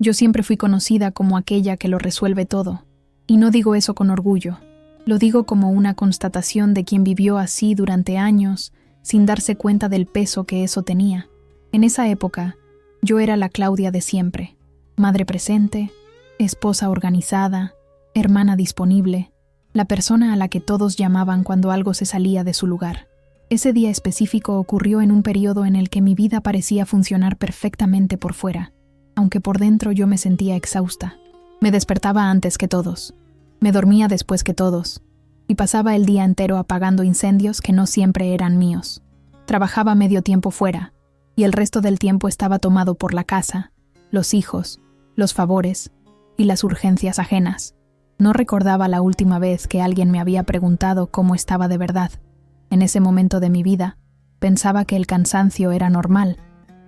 Yo siempre fui conocida como aquella que lo resuelve todo, y no digo eso con orgullo, lo digo como una constatación de quien vivió así durante años, sin darse cuenta del peso que eso tenía. En esa época, yo era la Claudia de siempre, madre presente, esposa organizada, hermana disponible, la persona a la que todos llamaban cuando algo se salía de su lugar. Ese día específico ocurrió en un periodo en el que mi vida parecía funcionar perfectamente por fuera, aunque por dentro yo me sentía exhausta. Me despertaba antes que todos, me dormía después que todos, y pasaba el día entero apagando incendios que no siempre eran míos. Trabajaba medio tiempo fuera, y el resto del tiempo estaba tomado por la casa, los hijos, los favores y las urgencias ajenas. No recordaba la última vez que alguien me había preguntado cómo estaba de verdad. En ese momento de mi vida, pensaba que el cansancio era normal,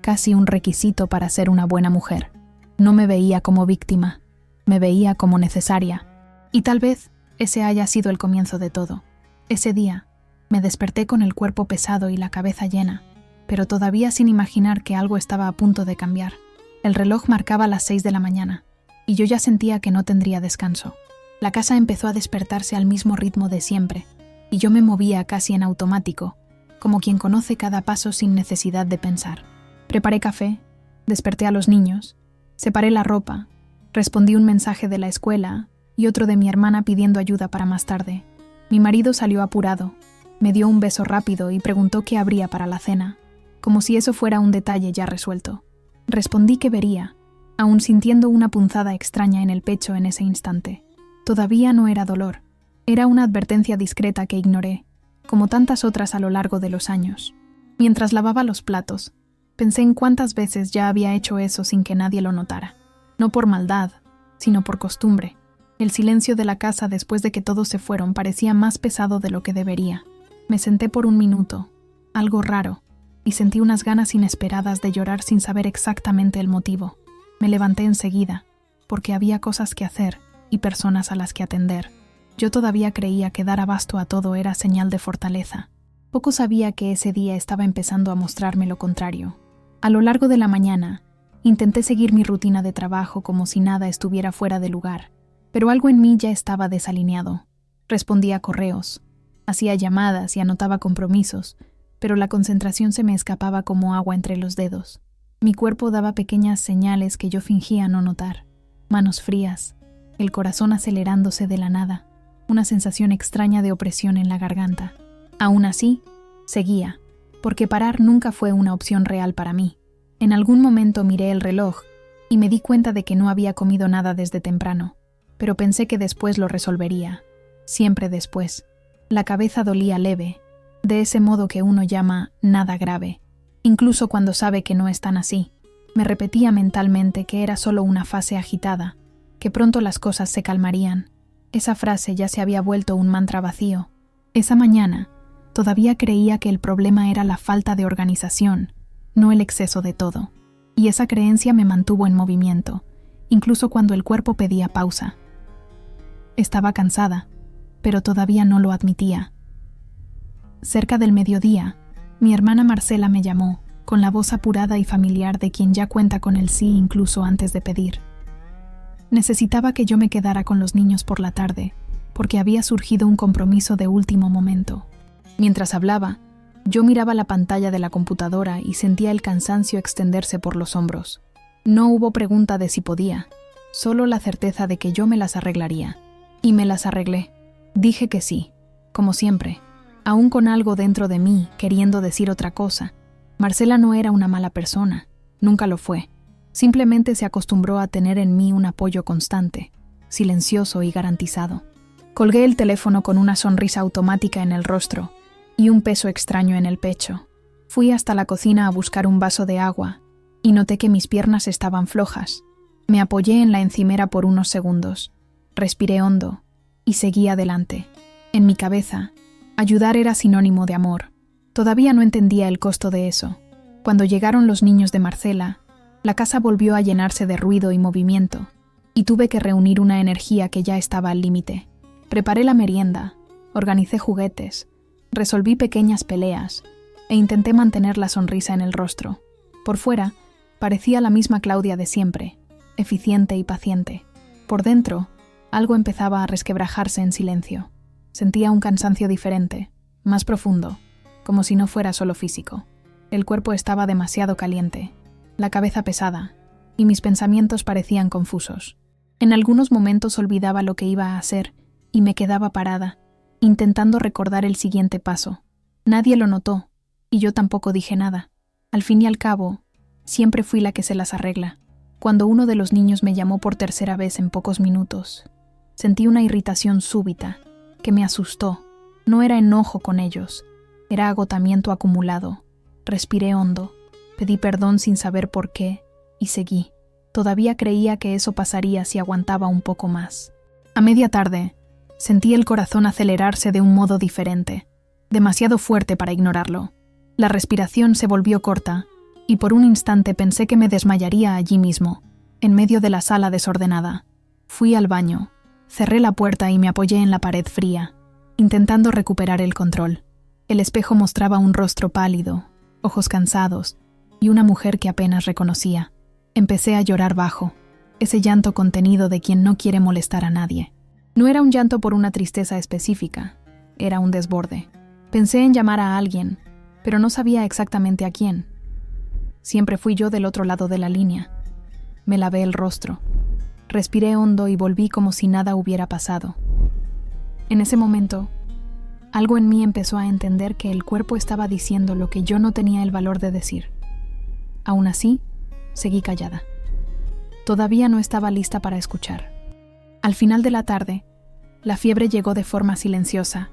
casi un requisito para ser una buena mujer. No me veía como víctima, me veía como necesaria. Y tal vez ese haya sido el comienzo de todo. Ese día, me desperté con el cuerpo pesado y la cabeza llena, pero todavía sin imaginar que algo estaba a punto de cambiar. El reloj marcaba las 6 de la mañana, y yo ya sentía que no tendría descanso. La casa empezó a despertarse al mismo ritmo de siempre, y yo me movía casi en automático, como quien conoce cada paso sin necesidad de pensar. Preparé café, desperté a los niños, separé la ropa, respondí un mensaje de la escuela y otro de mi hermana pidiendo ayuda para más tarde. Mi marido salió apurado, me dio un beso rápido y preguntó qué habría para la cena, como si eso fuera un detalle ya resuelto. Respondí que vería, aún sintiendo una punzada extraña en el pecho en ese instante. Todavía no era dolor, era una advertencia discreta que ignoré, como tantas otras a lo largo de los años. Mientras lavaba los platos, pensé en cuántas veces ya había hecho eso sin que nadie lo notara. No por maldad, sino por costumbre. El silencio de la casa después de que todos se fueron parecía más pesado de lo que debería. Me senté por un minuto, algo raro, y sentí unas ganas inesperadas de llorar sin saber exactamente el motivo. Me levanté enseguida, porque había cosas que hacer y personas a las que atender. Yo todavía creía que dar abasto a todo era señal de fortaleza. Poco sabía que ese día estaba empezando a mostrarme lo contrario. A lo largo de la mañana, intenté seguir mi rutina de trabajo como si nada estuviera fuera de lugar, pero algo en mí ya estaba desalineado. Respondía a correos, hacía llamadas y anotaba compromisos, pero la concentración se me escapaba como agua entre los dedos. Mi cuerpo daba pequeñas señales que yo fingía no notar. Manos frías, el corazón acelerándose de la nada, una sensación extraña de opresión en la garganta. Aún así, seguía, porque parar nunca fue una opción real para mí. En algún momento miré el reloj y me di cuenta de que no había comido nada desde temprano, pero pensé que después lo resolvería. Siempre después. La cabeza dolía leve, de ese modo que uno llama nada grave, incluso cuando sabe que no es tan así. Me repetía mentalmente que era solo una fase agitada, que pronto las cosas se calmarían. Esa frase ya se había vuelto un mantra vacío. Esa mañana, todavía creía que el problema era la falta de organización, no el exceso de todo. Y esa creencia me mantuvo en movimiento, incluso cuando el cuerpo pedía pausa. Estaba cansada, pero todavía no lo admitía. Cerca del mediodía, mi hermana Marcela me llamó, con la voz apurada y familiar de quien ya cuenta con el sí incluso antes de pedir. Necesitaba que yo me quedara con los niños por la tarde, porque había surgido un compromiso de último momento. Mientras hablaba, yo miraba la pantalla de la computadora y sentía el cansancio extenderse por los hombros. No hubo pregunta de si podía, solo la certeza de que yo me las arreglaría. Y me las arreglé. Dije que sí, como siempre, aún con algo dentro de mí queriendo decir otra cosa. Marcela no era una mala persona, nunca lo fue. Simplemente se acostumbró a tener en mí un apoyo constante, silencioso y garantizado. Colgué el teléfono con una sonrisa automática en el rostro y un peso extraño en el pecho. Fui hasta la cocina a buscar un vaso de agua y noté que mis piernas estaban flojas. Me apoyé en la encimera por unos segundos, respiré hondo y seguí adelante. En mi cabeza, ayudar era sinónimo de amor. Todavía no entendía el costo de eso. Cuando llegaron los niños de Marcela, la casa volvió a llenarse de ruido y movimiento, y tuve que reunir una energía que ya estaba al límite. Preparé la merienda, organicé juguetes, resolví pequeñas peleas, e intenté mantener la sonrisa en el rostro. Por fuera, parecía la misma Claudia de siempre, eficiente y paciente. Por dentro, algo empezaba a resquebrajarse en silencio. Sentía un cansancio diferente, más profundo, como si no fuera solo físico. El cuerpo estaba demasiado caliente, la cabeza pesada, y mis pensamientos parecían confusos. En algunos momentos olvidaba lo que iba a hacer y me quedaba parada, intentando recordar el siguiente paso. Nadie lo notó, y yo tampoco dije nada. Al fin y al cabo, siempre fui la que se las arregla. Cuando uno de los niños me llamó por tercera vez en pocos minutos, sentí una irritación súbita que me asustó. No era enojo con ellos, era agotamiento acumulado. Respiré hondo, pedí perdón sin saber por qué y seguí. Todavía creía que eso pasaría si aguantaba un poco más. A media tarde, sentí el corazón acelerarse de un modo diferente, demasiado fuerte para ignorarlo. La respiración se volvió corta, y por un instante pensé que me desmayaría allí mismo, en medio de la sala desordenada. Fui al baño, cerré la puerta y me apoyé en la pared fría, intentando recuperar el control. El espejo mostraba un rostro pálido, ojos cansados, y una mujer que apenas reconocía. Empecé a llorar bajo, ese llanto contenido de quien no quiere molestar a nadie. No era un llanto por una tristeza específica, era un desborde. Pensé en llamar a alguien, pero no sabía exactamente a quién. Siempre fui yo del otro lado de la línea. Me lavé el rostro, respiré hondo y volví como si nada hubiera pasado. En ese momento, algo en mí empezó a entender que el cuerpo estaba diciendo lo que yo no tenía el valor de decir. Aún así, seguí callada. Todavía no estaba lista para escuchar. Al final de la tarde, la fiebre llegó de forma silenciosa,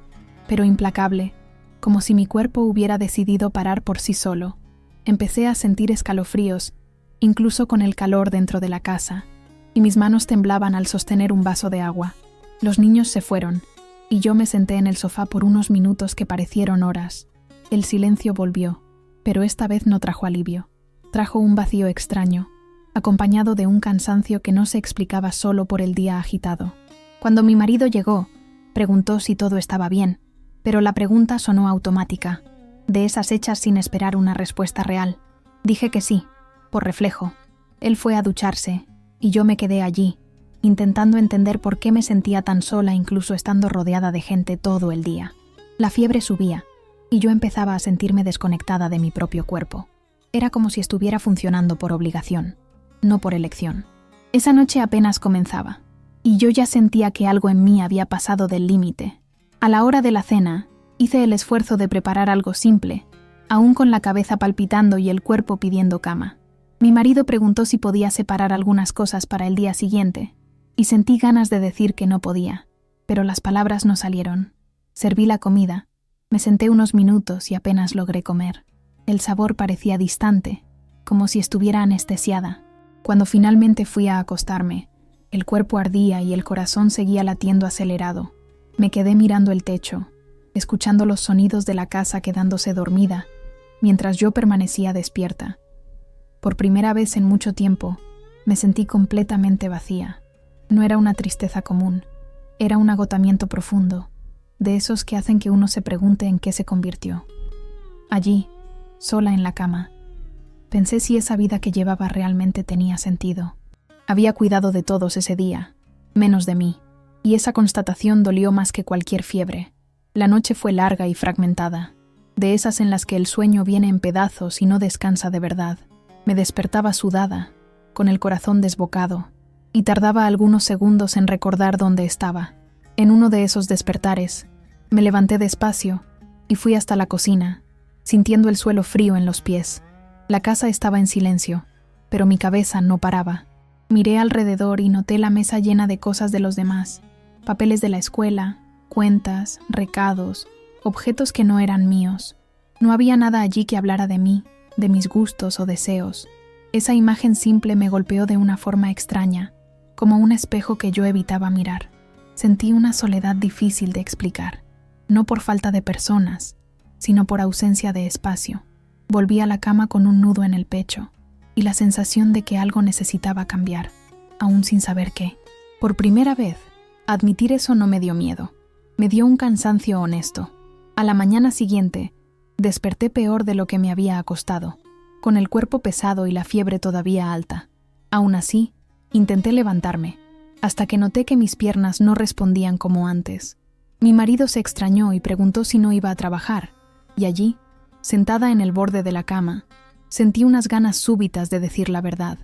pero implacable, como si mi cuerpo hubiera decidido parar por sí solo. Empecé a sentir escalofríos, incluso con el calor dentro de la casa, y mis manos temblaban al sostener un vaso de agua. Los niños se fueron, y yo me senté en el sofá por unos minutos que parecieron horas. El silencio volvió, pero esta vez no trajo alivio. Trajo un vacío extraño, acompañado de un cansancio que no se explicaba solo por el día agitado. Cuando mi marido llegó, preguntó si todo estaba bien, pero la pregunta sonó automática, de esas hechas sin esperar una respuesta real. Dije que sí, por reflejo. Él fue a ducharse, y yo me quedé allí, intentando entender por qué me sentía tan sola incluso estando rodeada de gente todo el día. La fiebre subía, y yo empezaba a sentirme desconectada de mi propio cuerpo. Era como si estuviera funcionando por obligación, no por elección. Esa noche apenas comenzaba, y yo ya sentía que algo en mí había pasado del límite. A la hora de la cena, hice el esfuerzo de preparar algo simple, aún con la cabeza palpitando y el cuerpo pidiendo cama. Mi marido preguntó si podía separar algunas cosas para el día siguiente, y sentí ganas de decir que no podía, pero las palabras no salieron. Serví la comida, me senté unos minutos y apenas logré comer. El sabor parecía distante, como si estuviera anestesiada. Cuando finalmente fui a acostarme, el cuerpo ardía y el corazón seguía latiendo acelerado. Me quedé mirando el techo, escuchando los sonidos de la casa quedándose dormida, mientras yo permanecía despierta. Por primera vez en mucho tiempo, me sentí completamente vacía. No era una tristeza común, era un agotamiento profundo, de esos que hacen que uno se pregunte en qué se convirtió. Allí, sola en la cama, pensé si esa vida que llevaba realmente tenía sentido. Había cuidado de todos ese día, menos de mí, y esa constatación dolió más que cualquier fiebre. La noche fue larga y fragmentada, de esas en las que el sueño viene en pedazos y no descansa de verdad. Me despertaba sudada, con el corazón desbocado, y tardaba algunos segundos en recordar dónde estaba. En uno de esos despertares, me levanté despacio y fui hasta la cocina, sintiendo el suelo frío en los pies. La casa estaba en silencio, pero mi cabeza no paraba. Miré alrededor y noté la mesa llena de cosas de los demás, papeles de la escuela, cuentas, recados, objetos que no eran míos. No había nada allí que hablara de mí, de mis gustos o deseos. Esa imagen simple me golpeó de una forma extraña, como un espejo que yo evitaba mirar. Sentí una soledad difícil de explicar, no por falta de personas, sino por ausencia de espacio. Volví a la cama con un nudo en el pecho y la sensación de que algo necesitaba cambiar, aún sin saber qué. Por primera vez, admitir eso no me dio miedo, me dio un cansancio honesto. A la mañana siguiente, desperté peor de lo que me había acostado, con el cuerpo pesado y la fiebre todavía alta. Aún así, Intenté levantarme, hasta que noté que mis piernas no respondían como antes. Mi marido se extrañó y preguntó si no iba a trabajar, y allí, sentada en el borde de la cama, sentí unas ganas súbitas de decir la verdad.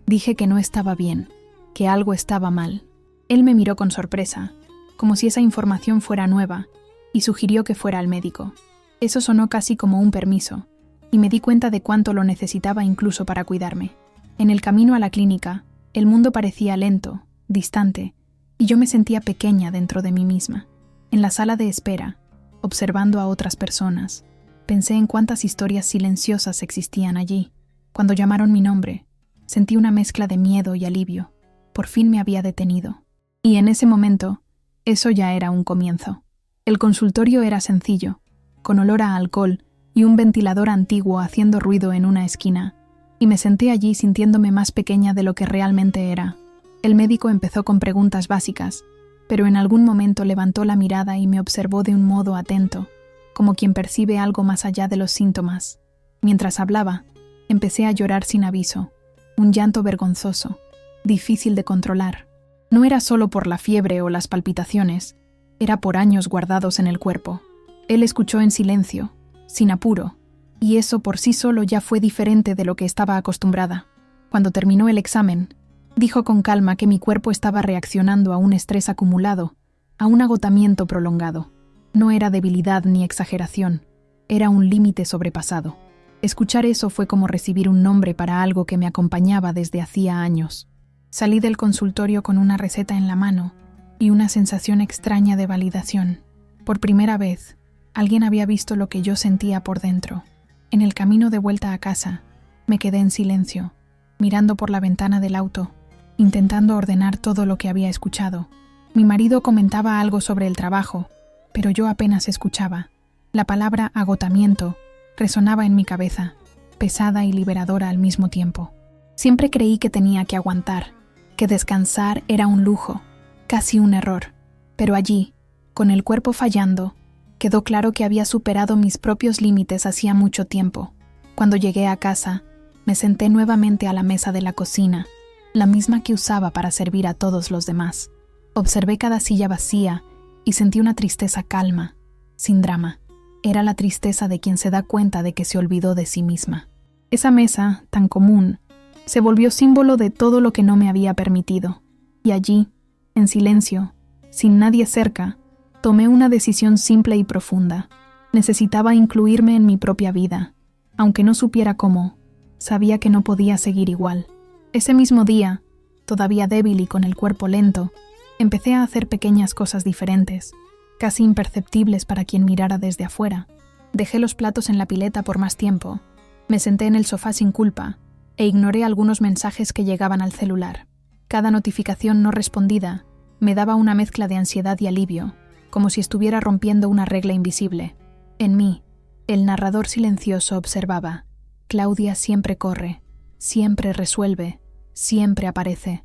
Dije que no estaba bien, que algo estaba mal. Él me miró con sorpresa, como si esa información fuera nueva, y sugirió que fuera al médico. Eso sonó casi como un permiso, y me di cuenta de cuánto lo necesitaba incluso para cuidarme. En el camino a la clínica, el mundo parecía lento, distante, y yo me sentía pequeña dentro de mí misma. En la sala de espera, observando a otras personas, pensé en cuántas historias silenciosas existían allí. Cuando llamaron mi nombre, sentí una mezcla de miedo y alivio. Por fin me había detenido. Y en ese momento, eso ya era un comienzo. El consultorio era sencillo, con olor a alcohol y un ventilador antiguo haciendo ruido en una esquina, y me senté allí sintiéndome más pequeña de lo que realmente era. El médico empezó con preguntas básicas, pero en algún momento levantó la mirada y me observó de un modo atento, como quien percibe algo más allá de los síntomas. Mientras hablaba, empecé a llorar sin aviso, un llanto vergonzoso, difícil de controlar. No era solo por la fiebre o las palpitaciones, era por años guardados en el cuerpo. Él escuchó en silencio, sin apuro, y eso por sí solo ya fue diferente de lo que estaba acostumbrada. Cuando terminó el examen, dijo con calma que mi cuerpo estaba reaccionando a un estrés acumulado, a un agotamiento prolongado. No era debilidad ni exageración, era un límite sobrepasado. Escuchar eso fue como recibir un nombre para algo que me acompañaba desde hacía años. Salí del consultorio con una receta en la mano y una sensación extraña de validación. Por primera vez, alguien había visto lo que yo sentía por dentro. En el camino de vuelta a casa, me quedé en silencio, mirando por la ventana del auto, intentando ordenar todo lo que había escuchado. Mi marido comentaba algo sobre el trabajo, pero yo apenas escuchaba. La palabra agotamiento resonaba en mi cabeza, pesada y liberadora al mismo tiempo. Siempre creí que tenía que aguantar, que descansar era un lujo, casi un error. Pero allí, con el cuerpo fallando, quedó claro que había superado mis propios límites hacía mucho tiempo. Cuando llegué a casa, me senté nuevamente a la mesa de la cocina, la misma que usaba para servir a todos los demás. Observé cada silla vacía y sentí una tristeza calma, sin drama. Era la tristeza de quien se da cuenta de que se olvidó de sí misma. Esa mesa, tan común, se volvió símbolo de todo lo que no me había permitido. Y allí, en silencio, sin nadie cerca, tomé una decisión simple y profunda. Necesitaba incluirme en mi propia vida. Aunque no supiera cómo, sabía que no podía seguir igual. Ese mismo día, todavía débil y con el cuerpo lento, empecé a hacer pequeñas cosas diferentes, casi imperceptibles para quien mirara desde afuera. Dejé los platos en la pileta por más tiempo, me senté en el sofá sin culpa e ignoré algunos mensajes que llegaban al celular. Cada notificación no respondida me daba una mezcla de ansiedad y alivio, como si estuviera rompiendo una regla invisible. En mí, el narrador silencioso observaba: Claudia siempre corre, siempre resuelve, siempre aparece.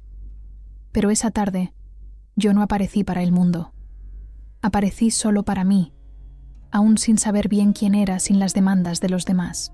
Pero esa tarde, yo no aparecí para el mundo. Aparecí solo para mí, aún sin saber bien quién era sin las demandas de los demás.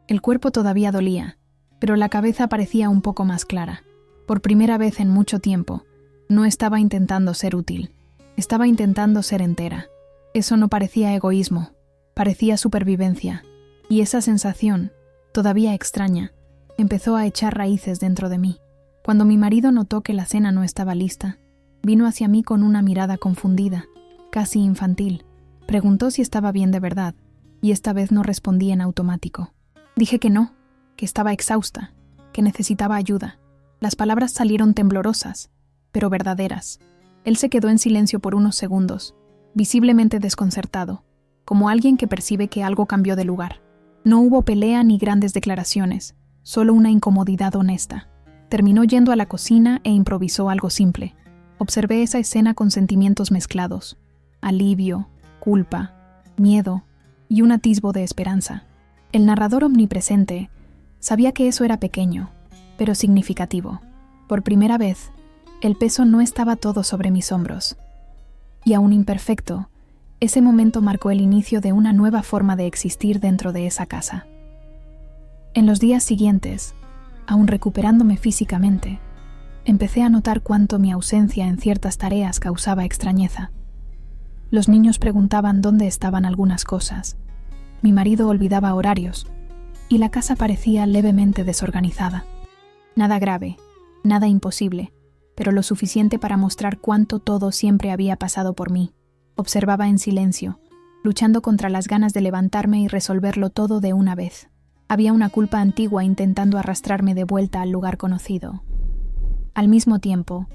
El cuerpo todavía dolía, pero la cabeza parecía un poco más clara. Por primera vez en mucho tiempo, no estaba intentando ser útil. Estaba intentando ser entera. Eso no parecía egoísmo, parecía supervivencia. Y esa sensación, todavía extraña, empezó a echar raíces dentro de mí. Cuando mi marido notó que la cena no estaba lista, vino hacia mí con una mirada confundida, casi infantil. Preguntó si estaba bien de verdad, y esta vez no respondí en automático. Dije que no, que estaba exhausta, que necesitaba ayuda. Las palabras salieron temblorosas, pero verdaderas. Él se quedó en silencio por unos segundos, visiblemente desconcertado, como alguien que percibe que algo cambió de lugar. No hubo pelea ni grandes declaraciones, solo una incomodidad honesta. Terminó yendo a la cocina e improvisó algo simple. Observé esa escena con sentimientos mezclados: alivio, culpa, miedo y un atisbo de esperanza. El narrador omnipresente sabía que eso era pequeño, pero significativo. Por primera vez, el peso no estaba todo sobre mis hombros. Y aún imperfecto, ese momento marcó el inicio de una nueva forma de existir dentro de esa casa. En los días siguientes, aún recuperándome físicamente, Empecé a notar cuánto mi ausencia en ciertas tareas causaba extrañeza. Los niños preguntaban dónde estaban algunas cosas. Mi marido olvidaba horarios y la casa parecía levemente desorganizada. Nada grave, nada imposible, pero lo suficiente para mostrar cuánto todo siempre había pasado por mí. Observaba en silencio, luchando contra las ganas de levantarme y resolverlo todo de una vez. Había una culpa antigua intentando arrastrarme de vuelta al lugar conocido. Al mismo tiempo,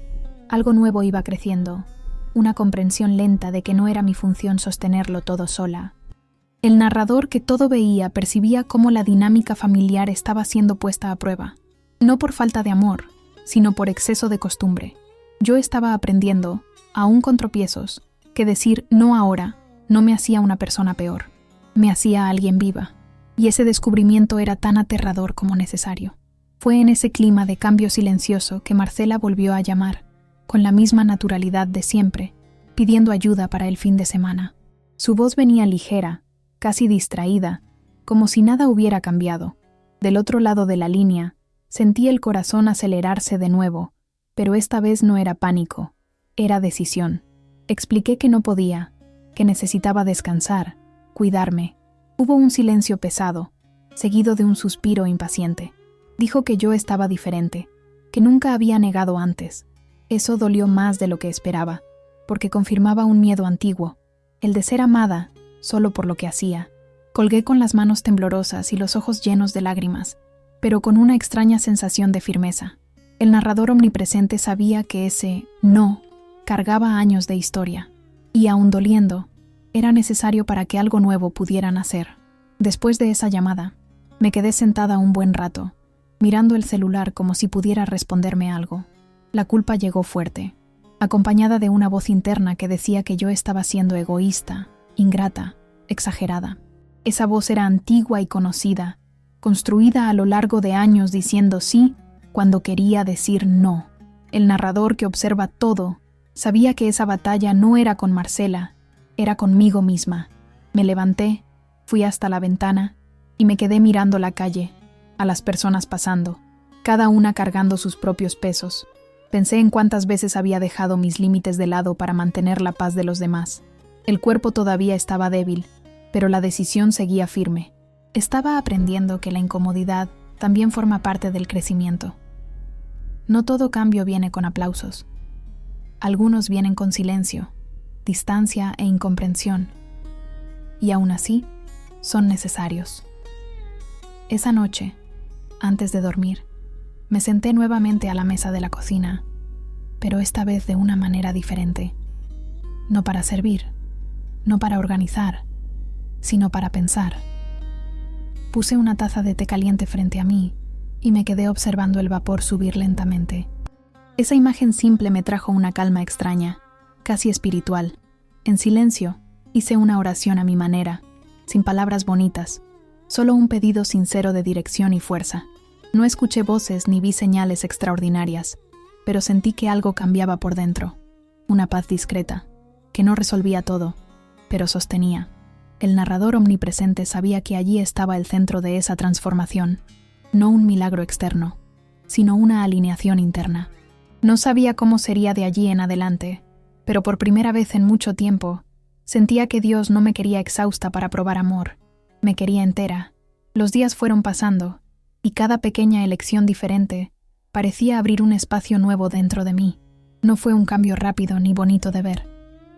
algo nuevo iba creciendo, una comprensión lenta de que no era mi función sostenerlo todo sola. El narrador que todo veía percibía cómo la dinámica familiar estaba siendo puesta a prueba, no por falta de amor, sino por exceso de costumbre. Yo estaba aprendiendo, aún con tropiezos, que decir no ahora no me hacía una persona peor, me hacía alguien viva, y ese descubrimiento era tan aterrador como necesario. Fue en ese clima de cambio silencioso que Marcela volvió a llamar, con la misma naturalidad de siempre, pidiendo ayuda para el fin de semana. Su voz venía ligera, casi distraída, como si nada hubiera cambiado. Del otro lado de la línea, sentí el corazón acelerarse de nuevo, pero esta vez no era pánico, era decisión. Expliqué que no podía, que necesitaba descansar, cuidarme. Hubo un silencio pesado, seguido de un suspiro impaciente. Dijo que yo estaba diferente, que nunca había negado antes. Eso dolió más de lo que esperaba, porque confirmaba un miedo antiguo, el de ser amada solo por lo que hacía. Colgué con las manos temblorosas y los ojos llenos de lágrimas, pero con una extraña sensación de firmeza. El narrador omnipresente sabía que ese no cargaba años de historia, y aun doliendo, era necesario para que algo nuevo pudiera nacer. Después de esa llamada, me quedé sentada un buen rato, mirando el celular como si pudiera responderme algo. La culpa llegó fuerte, acompañada de una voz interna que decía que yo estaba siendo egoísta, ingrata, exagerada. Esa voz era antigua y conocida, construida a lo largo de años diciendo sí cuando quería decir no. El narrador que observa todo sabía que esa batalla no era con Marcela, era conmigo misma. Me levanté, fui hasta la ventana y me quedé mirando la calle, a las personas pasando, cada una cargando sus propios pesos. Pensé en cuántas veces había dejado mis límites de lado para mantener la paz de los demás. El cuerpo todavía estaba débil, pero la decisión seguía firme. Estaba aprendiendo que la incomodidad también forma parte del crecimiento. No todo cambio viene con aplausos. Algunos vienen con silencio, distancia e incomprensión. Y aún así, son necesarios. Esa noche, antes de dormir, me senté nuevamente a la mesa de la cocina, pero esta vez de una manera diferente. No para servir, no para organizar, sino para pensar. Puse una taza de té caliente frente a mí y me quedé observando el vapor subir lentamente. Esa imagen simple me trajo una calma extraña, casi espiritual. En silencio, hice una oración a mi manera, sin palabras bonitas, solo un pedido sincero de dirección y fuerza. No escuché voces ni vi señales extraordinarias, pero sentí que algo cambiaba por dentro. Una paz discreta, que no resolvía todo, pero sostenía. El narrador omnipresente sabía que allí estaba el centro de esa transformación, no un milagro externo, sino una alineación interna. No sabía cómo sería de allí en adelante, pero por primera vez en mucho tiempo, sentía que Dios no me quería exhausta para probar amor, me quería entera. Los días fueron pasando, y cada pequeña elección diferente parecía abrir un espacio nuevo dentro de mí. No fue un cambio rápido ni bonito de ver.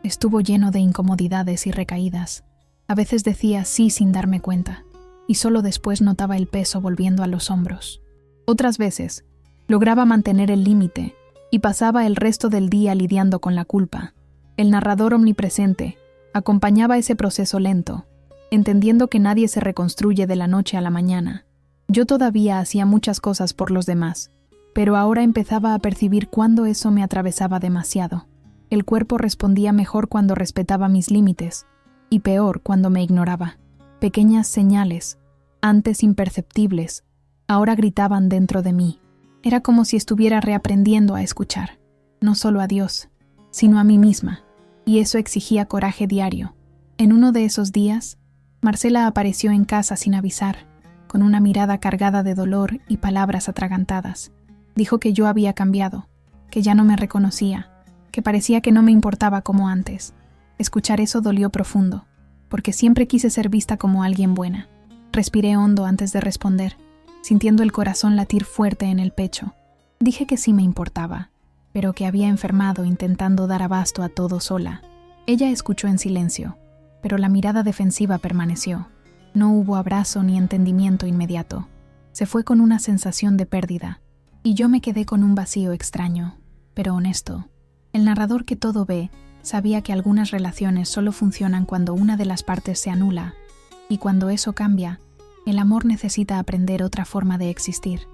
Estuvo lleno de incomodidades y recaídas. A veces decía sí sin darme cuenta, y solo después notaba el peso volviendo a los hombros. Otras veces, lograba mantener el límite y pasaba el resto del día lidiando con la culpa. El narrador omnipresente acompañaba ese proceso lento, entendiendo que nadie se reconstruye de la noche a la mañana. Yo todavía hacía muchas cosas por los demás, pero ahora empezaba a percibir cuándo eso me atravesaba demasiado. El cuerpo respondía mejor cuando respetaba mis límites, y peor cuando me ignoraba. Pequeñas señales, antes imperceptibles, ahora gritaban dentro de mí. Era como si estuviera reaprendiendo a escuchar, no solo a Dios, sino a mí misma, y eso exigía coraje diario. En uno de esos días, Marcela apareció en casa sin avisar, con una mirada cargada de dolor y palabras atragantadas. Dijo que yo había cambiado, que ya no me reconocía, que parecía que no me importaba como antes. Escuchar eso dolió profundo, porque siempre quise ser vista como alguien buena. Respiré hondo antes de responder, sintiendo el corazón latir fuerte en el pecho. Dije que sí me importaba, pero que había enfermado intentando dar abasto a todo sola. Ella escuchó en silencio, pero la mirada defensiva permaneció. No hubo abrazo ni entendimiento inmediato. Se fue con una sensación de pérdida, y yo me quedé con un vacío extraño, pero honesto. El narrador que todo ve sabía que algunas relaciones solo funcionan cuando una de las partes se anula, y cuando eso cambia, el amor necesita aprender otra forma de existir.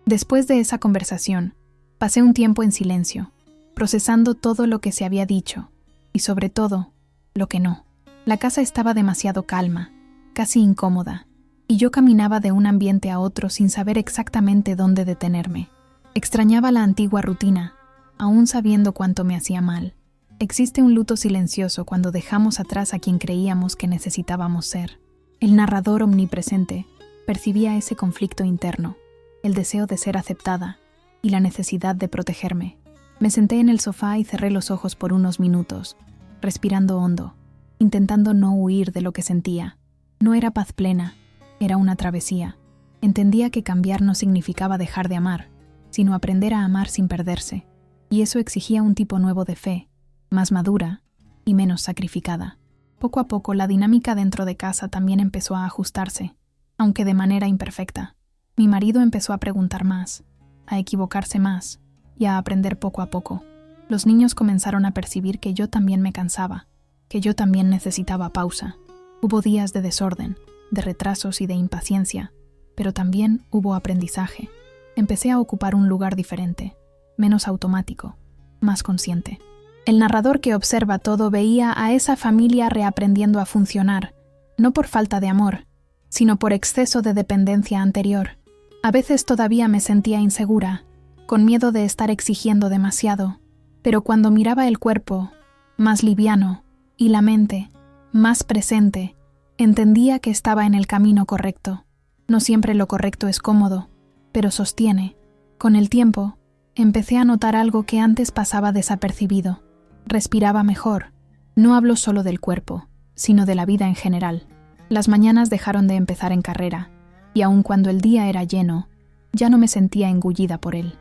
Después de esa conversación, pasé un tiempo en silencio, procesando todo lo que se había dicho, y sobre todo, lo que no. La casa estaba demasiado calma, casi incómoda, y yo caminaba de un ambiente a otro sin saber exactamente dónde detenerme. Extrañaba la antigua rutina, aún sabiendo cuánto me hacía mal. Existe un luto silencioso cuando dejamos atrás a quien creíamos que necesitábamos ser. El narrador omnipresente percibía ese conflicto interno, el deseo de ser aceptada y la necesidad de protegerme. Me senté en el sofá y cerré los ojos por unos minutos, respirando hondo, intentando no huir de lo que sentía. No era paz plena, era una travesía. Entendía que cambiar no significaba dejar de amar, sino aprender a amar sin perderse, y eso exigía un tipo nuevo de fe, más madura y menos sacrificada. Poco a poco la dinámica dentro de casa también empezó a ajustarse, aunque de manera imperfecta. Mi marido empezó a preguntar más, a equivocarse más y a aprender poco a poco. Los niños comenzaron a percibir que yo también me cansaba, que yo también necesitaba pausa. Hubo días de desorden, de retrasos y de impaciencia, pero también hubo aprendizaje. Empecé a ocupar un lugar diferente, menos automático, más consciente. El narrador que observa todo veía a esa familia reaprendiendo a funcionar, no por falta de amor, sino por exceso de dependencia anterior. A veces todavía me sentía insegura, con miedo de estar exigiendo demasiado, pero cuando miraba el cuerpo, más liviano, y la mente, más presente, entendía que estaba en el camino correcto. No siempre lo correcto es cómodo, pero sostiene. Con el tiempo, empecé a notar algo que antes pasaba desapercibido. Respiraba mejor. No hablo solo del cuerpo, sino de la vida en general. Las mañanas dejaron de empezar en carrera, y aun cuando el día era lleno, ya no me sentía engullida por él.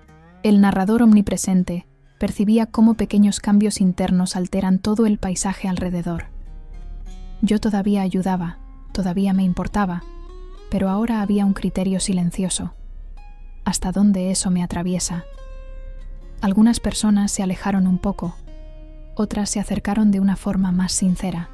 El narrador omnipresente percibía cómo pequeños cambios internos alteran todo el paisaje alrededor. Yo todavía ayudaba, todavía me importaba, pero ahora había un criterio silencioso. ¿Hasta dónde eso me atraviesa? Algunas personas se alejaron un poco, otras se acercaron de una forma más sincera.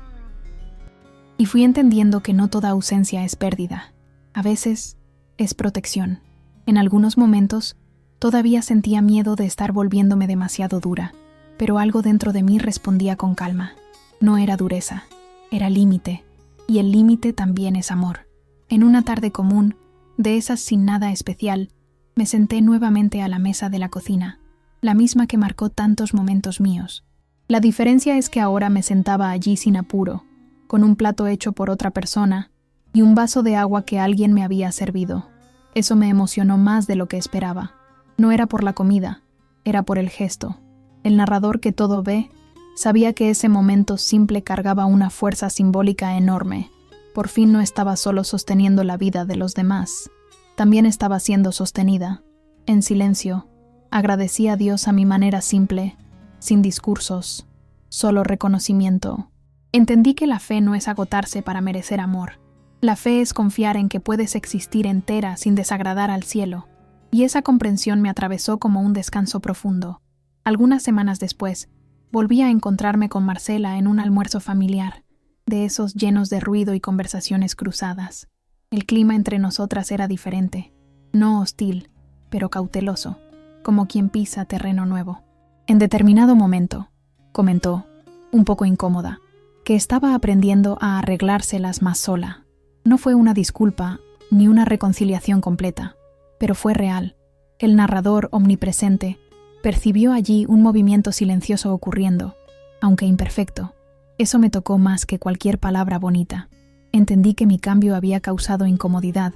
Y fui entendiendo que no toda ausencia es pérdida. A veces es protección. En algunos momentos todavía sentía miedo de estar volviéndome demasiado dura, pero algo dentro de mí respondía con calma. No era dureza, era límite, y el límite también es amor. En una tarde común, de esas sin nada especial, me senté nuevamente a la mesa de la cocina, la misma que marcó tantos momentos míos. La diferencia es que ahora me sentaba allí sin apuro, con un plato hecho por otra persona y un vaso de agua que alguien me había servido. Eso me emocionó más de lo que esperaba. No era por la comida, era por el gesto. El narrador que todo ve sabía que ese momento simple cargaba una fuerza simbólica enorme. Por fin no estaba solo sosteniendo la vida de los demás, también estaba siendo sostenida. En silencio, agradecí a Dios a mi manera simple, sin discursos, solo reconocimiento. Entendí que la fe no es agotarse para merecer amor. La fe es confiar en que puedes existir entera sin desagradar al cielo, y esa comprensión me atravesó como un descanso profundo. Algunas semanas después, volví a encontrarme con Marcela en un almuerzo familiar, de esos llenos de ruido y conversaciones cruzadas. El clima entre nosotras era diferente, no hostil, pero cauteloso, como quien pisa terreno nuevo. En determinado momento, comentó, un poco incómoda, que estaba aprendiendo a arreglárselas más sola. No fue una disculpa ni una reconciliación completa, pero fue real. El narrador omnipresente percibió allí un movimiento silencioso ocurriendo, aunque imperfecto. Eso me tocó más que cualquier palabra bonita. Entendí que mi cambio había causado incomodidad,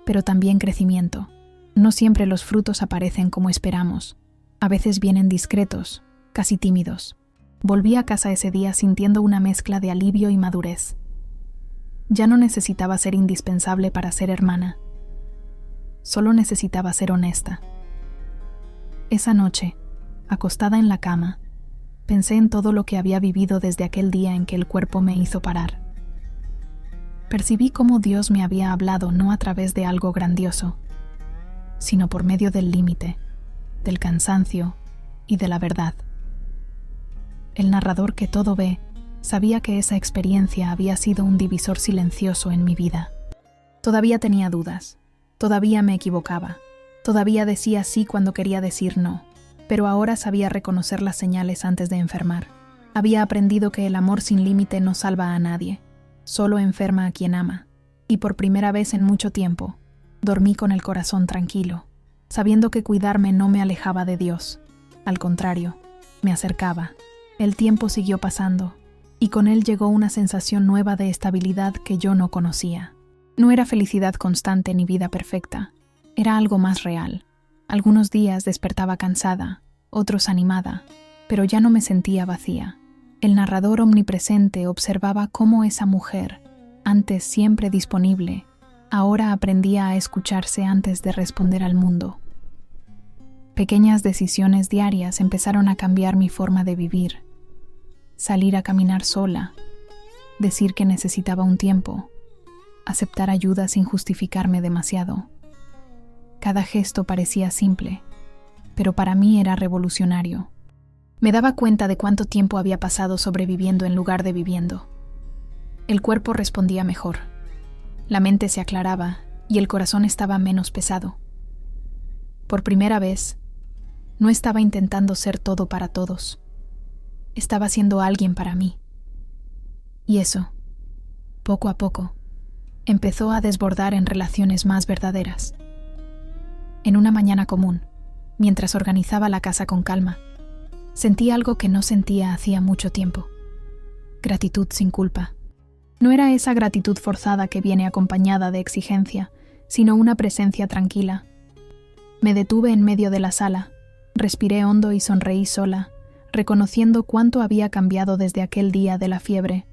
pero también crecimiento. No siempre los frutos aparecen como esperamos. A veces vienen discretos, casi tímidos. Volví a casa ese día sintiendo una mezcla de alivio y madurez. Ya no necesitaba ser indispensable para ser hermana. Solo necesitaba ser honesta. Esa noche, acostada en la cama, pensé en todo lo que había vivido desde aquel día en que el cuerpo me hizo parar. Percibí cómo Dios me había hablado no a través de algo grandioso, sino por medio del límite, del cansancio y de la verdad. El narrador que todo ve sabía que esa experiencia había sido un divisor silencioso en mi vida. Todavía tenía dudas, todavía me equivocaba, todavía decía sí cuando quería decir no, pero ahora sabía reconocer las señales antes de enfermar. Había aprendido que el amor sin límite no salva a nadie, solo enferma a quien ama, y por primera vez en mucho tiempo, dormí con el corazón tranquilo, sabiendo que cuidarme no me alejaba de Dios. Al contrario, me acercaba. El tiempo siguió pasando, y con él llegó una sensación nueva de estabilidad que yo no conocía. No era felicidad constante ni vida perfecta, era algo más real. Algunos días despertaba cansada, otros animada, pero ya no me sentía vacía. El narrador omnipresente observaba cómo esa mujer, antes siempre disponible, ahora aprendía a escucharse antes de responder al mundo. Pequeñas decisiones diarias empezaron a cambiar mi forma de vivir. Salir a caminar sola, decir que necesitaba un tiempo, aceptar ayuda sin justificarme demasiado. Cada gesto parecía simple, pero para mí era revolucionario. Me daba cuenta de cuánto tiempo había pasado sobreviviendo en lugar de viviendo. El cuerpo respondía mejor, la mente se aclaraba y el corazón estaba menos pesado. Por primera vez, no estaba intentando ser todo para todos. Estaba siendo alguien para mí. Y eso, poco a poco, empezó a desbordar en relaciones más verdaderas. En una mañana común, mientras organizaba la casa con calma, sentí algo que no sentía hacía mucho tiempo. Gratitud sin culpa. No era esa gratitud forzada que viene acompañada de exigencia, sino una presencia tranquila. Me detuve en medio de la sala, respiré hondo y sonreí sola, reconociendo cuánto había cambiado desde aquel día de la fiebre.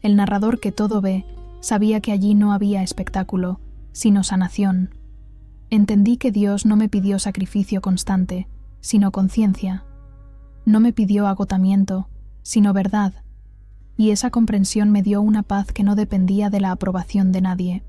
El narrador que todo ve sabía que allí no había espectáculo, sino sanación. Entendí que Dios no me pidió sacrificio constante, sino conciencia. No me pidió agotamiento, sino verdad. Y esa comprensión me dio una paz que no dependía de la aprobación de nadie.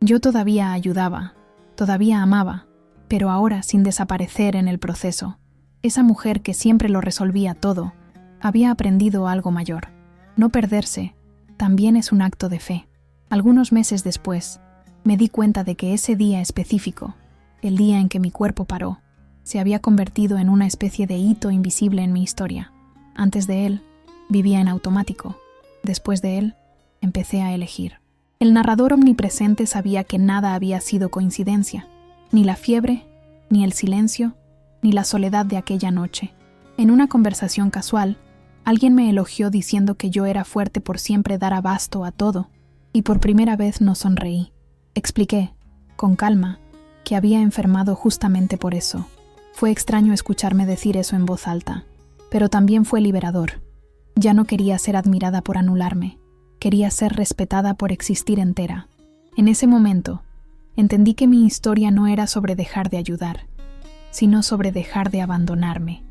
Yo todavía ayudaba, todavía amaba, pero ahora sin desaparecer en el proceso. Esa mujer que siempre lo resolvía todo, había aprendido algo mayor. No perderse también es un acto de fe. Algunos meses después, me di cuenta de que ese día específico, el día en que mi cuerpo paró, se había convertido en una especie de hito invisible en mi historia. Antes de él, vivía en automático. Después de él, empecé a elegir. El narrador omnipresente sabía que nada había sido coincidencia, ni la fiebre, ni el silencio, ni la soledad de aquella noche. En una conversación casual, alguien me elogió diciendo que yo era fuerte por siempre dar abasto a todo, y por primera vez no sonreí. Expliqué, con calma, que había enfermado justamente por eso. Fue extraño escucharme decir eso en voz alta, pero también fue liberador. Ya no quería ser admirada por anularme, quería ser respetada por existir entera. En ese momento, entendí que mi historia no era sobre dejar de ayudar, sino sobre dejar de abandonarme.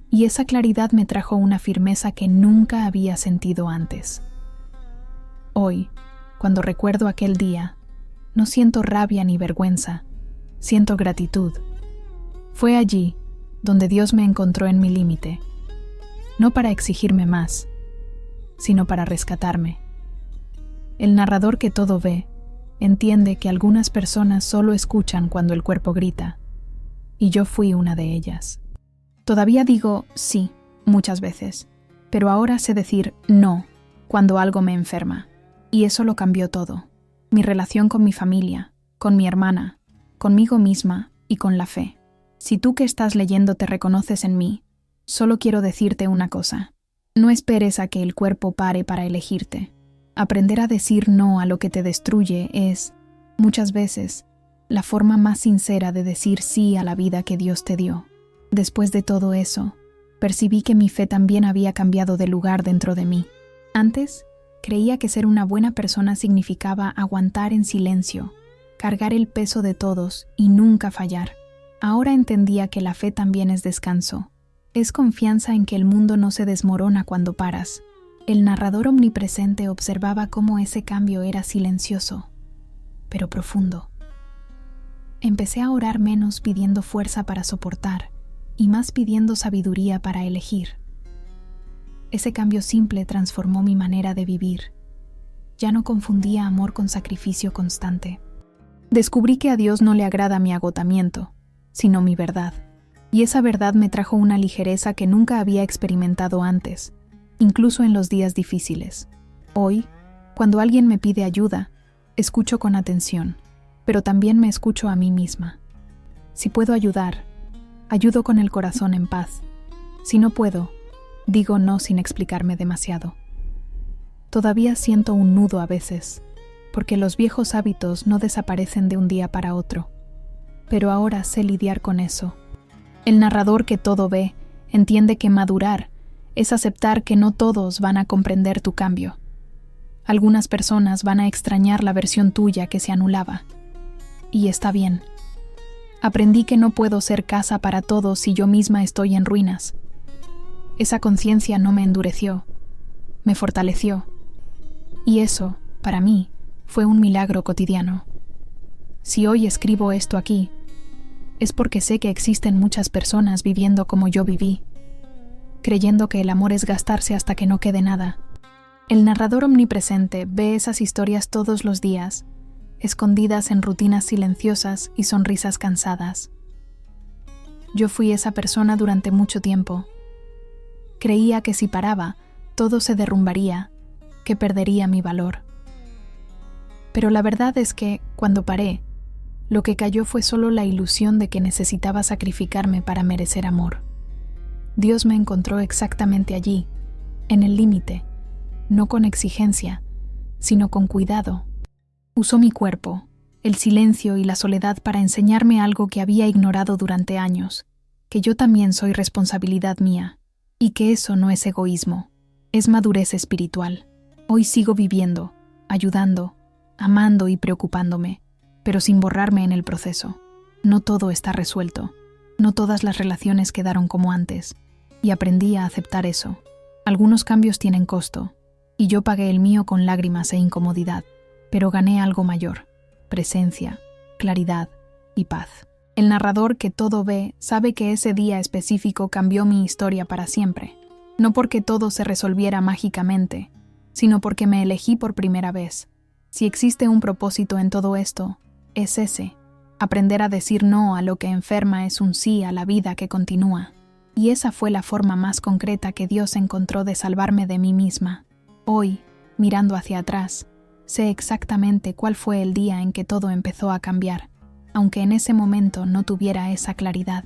Y esa claridad me trajo una firmeza que nunca había sentido antes. Hoy, cuando recuerdo aquel día, no siento rabia ni vergüenza, siento gratitud. Fue allí donde Dios me encontró en mi límite, no para exigirme más, sino para rescatarme. El narrador que todo ve entiende que algunas personas solo escuchan cuando el cuerpo grita, y yo fui una de ellas. Todavía digo sí muchas veces, pero ahora sé decir no cuando algo me enferma, y eso lo cambió todo. Mi relación con mi familia, con mi hermana, conmigo misma y con la fe. Si tú que estás leyendo te reconoces en mí, solo quiero decirte una cosa. No esperes a que el cuerpo pare para elegirte. Aprender a decir no a lo que te destruye es, muchas veces, la forma más sincera de decir sí a la vida que Dios te dio. Después de todo eso, percibí que mi fe también había cambiado de lugar dentro de mí. Antes, creía que ser una buena persona significaba aguantar en silencio, cargar el peso de todos y nunca fallar. Ahora entendía que la fe también es descanso. Es confianza en que el mundo no se desmorona cuando paras. El narrador omnipresente observaba cómo ese cambio era silencioso, pero profundo. Empecé a orar menos pidiendo fuerza para soportar y más pidiendo sabiduría para elegir. Ese cambio simple transformó mi manera de vivir. Ya no confundía amor con sacrificio constante. Descubrí que a Dios no le agrada mi agotamiento, sino mi verdad. Y esa verdad me trajo una ligereza que nunca había experimentado antes, incluso en los días difíciles. Hoy, cuando alguien me pide ayuda, escucho con atención, pero también me escucho a mí misma. Si puedo ayudar, ayudo con el corazón en paz. Si no puedo, digo no sin explicarme demasiado. Todavía siento un nudo a veces, porque los viejos hábitos no desaparecen de un día para otro. Pero ahora sé lidiar con eso. El narrador que todo ve entiende que madurar es aceptar que no todos van a comprender tu cambio. Algunas personas van a extrañar la versión tuya que se anulaba. Y está bien. Aprendí que no puedo ser casa para todos si yo misma estoy en ruinas. Esa conciencia no me endureció, me fortaleció. Y eso, para mí, fue un milagro cotidiano. Si hoy escribo esto aquí, es porque sé que existen muchas personas viviendo como yo viví, creyendo que el amor es gastarse hasta que no quede nada. El narrador omnipresente ve esas historias todos los días, escondidas en rutinas silenciosas y sonrisas cansadas. Yo fui esa persona durante mucho tiempo. Creía que si paraba, todo se derrumbaría, que perdería mi valor. Pero la verdad es que, cuando paré, lo que cayó fue solo la ilusión de que necesitaba sacrificarme para merecer amor. Dios me encontró exactamente allí, en el límite, no con exigencia, sino con cuidado. Usó mi cuerpo, el silencio y la soledad para enseñarme algo que había ignorado durante años, que yo también soy responsabilidad mía, y que eso no es egoísmo, es madurez espiritual. Hoy sigo viviendo, ayudando, amando y preocupándome, pero sin borrarme en el proceso. No todo está resuelto, no todas las relaciones quedaron como antes, y aprendí a aceptar eso. Algunos cambios tienen costo, y yo pagué el mío con lágrimas e incomodidad, pero gané algo mayor: presencia, claridad y paz. El narrador que todo ve sabe que ese día específico cambió mi historia para siempre, no porque todo se resolviera mágicamente, sino porque me elegí por primera vez. Si existe un propósito en todo esto, es ese: aprender a decir no a lo que enferma es un sí a la vida que continúa. Y esa fue la forma más concreta que Dios encontró de salvarme de mí misma. Hoy, mirando hacia atrás, sé exactamente cuál fue el día en que todo empezó a cambiar, aunque en ese momento no tuviera esa claridad.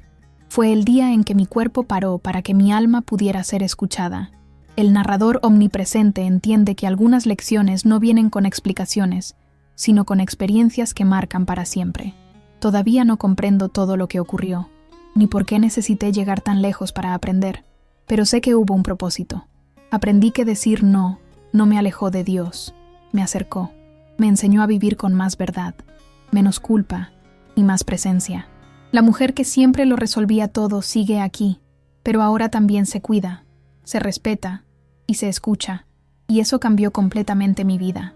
Fue el día en que mi cuerpo paró para que mi alma pudiera ser escuchada. El narrador omnipresente entiende que algunas lecciones no vienen con explicaciones, sino con experiencias que marcan para siempre. Todavía no comprendo todo lo que ocurrió, ni por qué necesité llegar tan lejos para aprender, pero sé que hubo un propósito. Aprendí que decir no me alejó de Dios, me acercó, me enseñó a vivir con más verdad, menos culpa y más presencia. La mujer que siempre lo resolvía todo sigue aquí, pero ahora también se cuida, se respeta y se escucha, y eso cambió completamente mi vida.